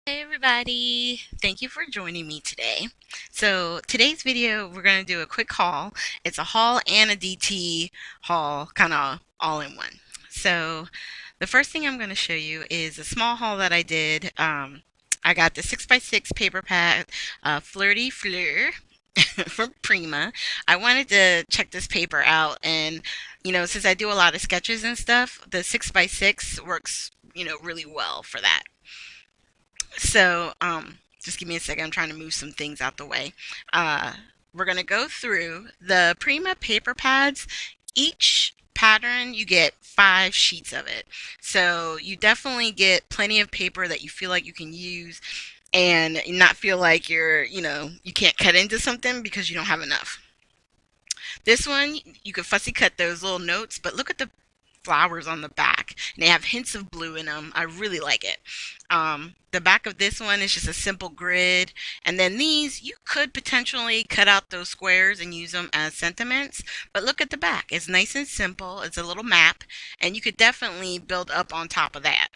Hey everybody, thank you for joining me today. So today's video we're going to do a quick haul. It's a haul and a DT haul, kind of all in one. So the first thing I'm going to show you is a small haul that I did. I got the 6x6 paper pad, Flirty Fleur from Prima. I wanted to check this paper out, and since I do a lot of sketches and stuff, the 6x6 works really well for that. So, just give me a second. I'm trying to move some things out the way. Uh, we're going to go through the Prima paper pads. Each pattern, you get 5 sheets of it. So, you definitely get plenty of paper that you feel like you can use and not feel like you can't cut into something because you don't have enough. This one, you could fussy cut those little notes, but look at the flowers on the back, and they have hints of blue in them. I really like it. The back of this one is just a simple grid, and then these you could potentially cut out those squares and use them as sentiments, but look at the back. It's nice and simple. It's a little map, and you could definitely build up on top of that.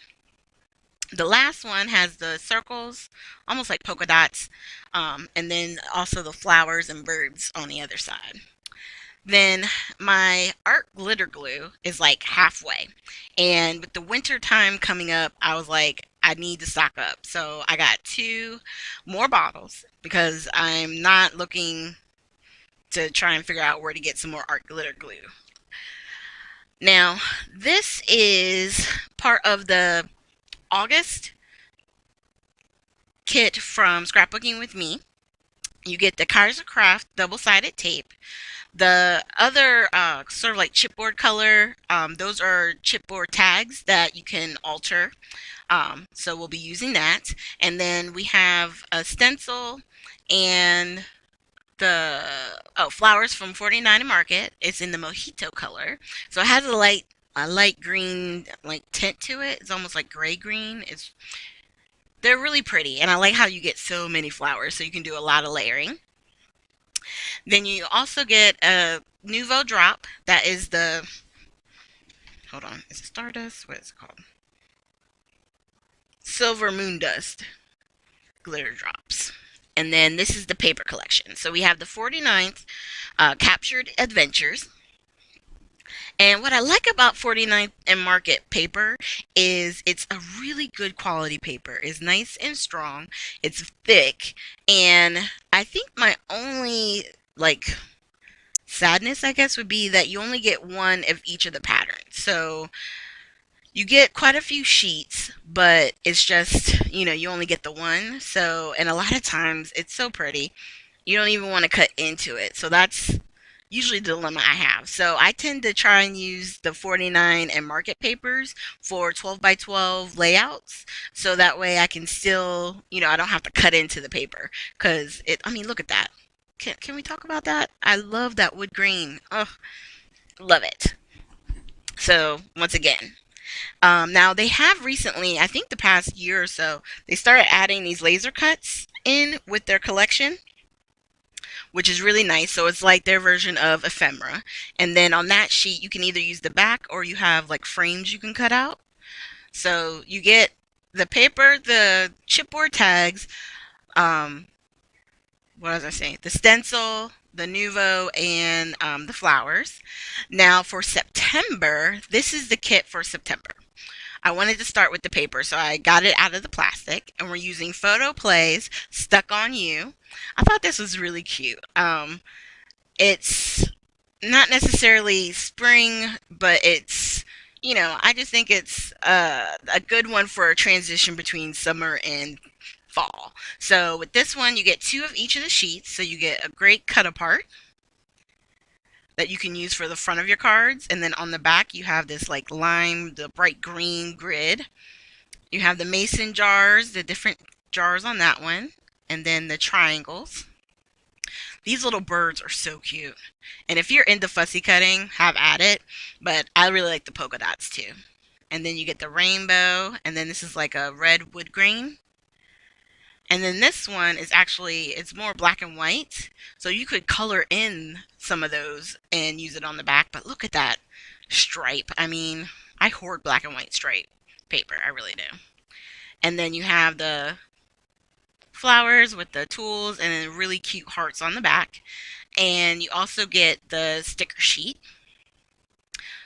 The last one has the circles, almost like polka dots, and then also the flowers and birds on the other side. Then my art glitter glue is like halfway. And with the winter time coming up, I was like, I need to stock up. So I got 2 more bottles because I'm not looking to try and figure out where to get some more art glitter glue. Now, this is part of the August kit from Scrapbooking with Me. You get the Kaiser Craft double-sided tape. The other sort of like chipboard color, those are chipboard tags that you can alter. So we'll be using that. And then we have a stencil and the flowers from 49 and Market. It's in the mojito color. So it has a light green like tint to it. It's almost like gray green. They're really pretty, and I like how you get so many flowers, so you can do a lot of layering. Then you also get a Nouveau drop. That is the, hold on, is it Stardust? What is it called? Silver Moon Dust glitter drops. And then this is the paper collection. So we have the 49th Captured Adventures. And what I like about 49th and Market paper is it's a really good quality paper. It's nice and strong. It's thick. And I think my only like sadness, I guess, would be that you only get one of each of the patterns. So you get quite a few sheets, but it's just, you only get the one. So, and a lot of times it's so pretty, you don't even want to cut into it. So that's usually the dilemma I have. So I tend to try and use the 49 and Market papers for 12 by 12 layouts. So that way I can still, I don't have to cut into the paper. Because I mean, look at that. Can we talk about that? I love that wood green. Oh, love it. So once again, now they have recently, I think the past year or so, they started adding these laser cuts in with their collection, which is really nice. So it's like their version of ephemera. And then on that sheet, you can either use the back or you have like frames you can cut out. So you get the paper, the chipboard tags, um, what was I saying? The stencil, the Nouveau, and the flowers. Now for September, this is the kit for September. I wanted to start with the paper, so I got it out of the plastic, and we're using Photo Plays Stuck on You. I thought this was really cute. It's not necessarily spring, but I just think it's a good one for a transition between summer and fall. So with this one, you get 2 of each of the sheets, so you get a great cut apart that you can use for the front of your cards. And then on the back, you have this like lime, the bright green grid. You have the mason jars, the different jars on that one, and then the triangles. These little birds are so cute. And if you're into fussy cutting, have at it. But I really like the polka dots too. And then you get the rainbow, and then this is like a red wood grain. And then this one is actually, it's more black and white. So you could color in some of those and use it on the back. But look at that stripe. I mean, I hoard black and white stripe paper. I really do. And then you have the flowers with the tools and then really cute hearts on the back. And you also get the sticker sheet.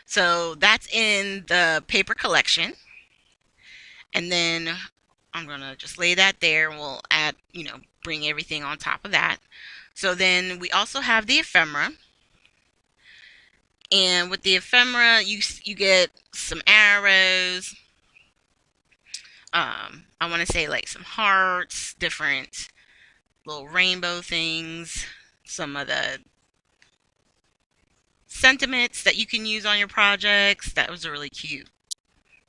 So that's in the paper collection. And then I'm going to just lay that there and we'll add, bring everything on top of that. So then we also have the ephemera. And with the ephemera, you get some arrows. I want to say like some hearts, different little rainbow things, some of the sentiments that you can use on your projects. That was a really cute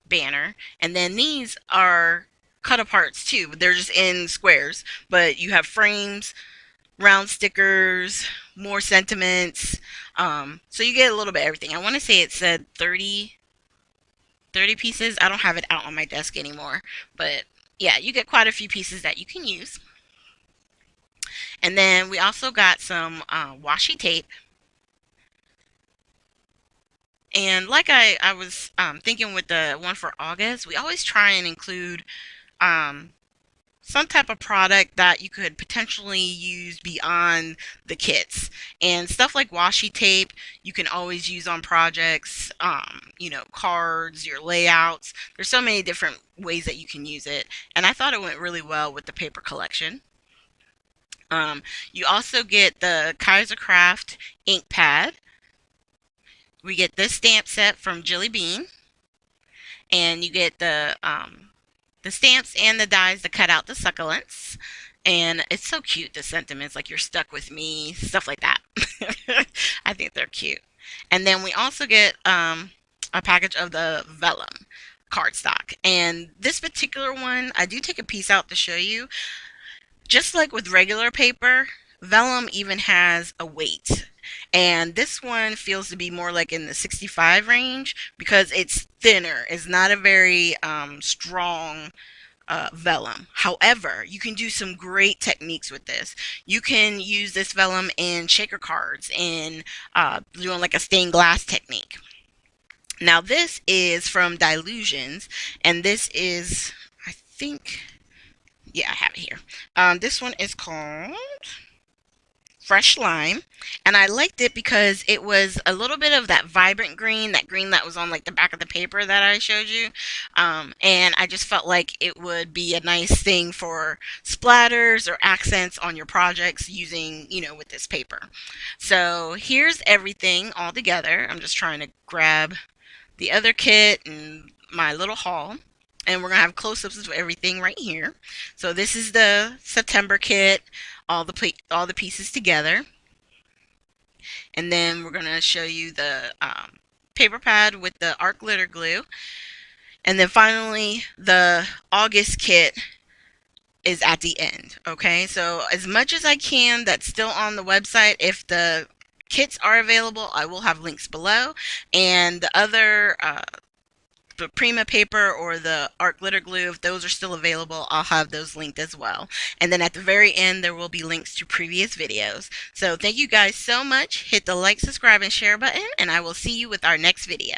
banner. And then these are cut aparts too. They're just in squares, but you have frames, round stickers, more sentiments. So you get a little bit of everything. I want to say it said 30 pieces. I don't have it out on my desk anymore, but yeah, you get quite a few pieces that you can use. And then we also got some washi tape. And like I was thinking with the one for August, we always try and include um, some type of product that you could potentially use beyond the kits. And stuff like washi tape, you can always use on projects, cards, your layouts. There's so many different ways that you can use it. And I thought it went really well with the paper collection. You also get the Kaiser Craft ink pad. We get this stamp set from Jilly Bean. And you get the stamps and the dies to cut out the succulents. And it's so cute, the sentiments, like you're stuck with me, stuff like that. I think they're cute. And then we also get a package of the vellum cardstock. And this particular one, I do take a piece out to show you. Just like with regular paper, vellum even has a weight. And this one feels to be more like in the 65 range because it's thinner. It's not a very strong vellum. However, you can do some great techniques with this. You can use this vellum in shaker cards and doing like a stained glass technique. Now this is from Dilutions, and this is, I think, yeah, I have it here. This one is called Fresh Lime, and I liked it because it was a little bit of that vibrant green, that green that was on like the back of the paper that I showed you, and I just felt like it would be a nice thing for splatters or accents on your projects using, with this paper. So here's everything all together. I'm just trying to grab the other kit and my little haul. And we're going to have close-ups of everything right here. So this is the September kit, all the pieces together. And then we're going to show you the paper pad with the art glitter glue. And then finally, the August kit is at the end. Okay, so as much as I can, that's still on the website. If the kits are available, I will have links below. And the other the Prima paper or the art glitter glue, if those are still available, I'll have those linked as well. And then at the very end, there will be links to previous videos. So thank you guys so much. Hit the like, subscribe, and share button, and I will see you with our next video.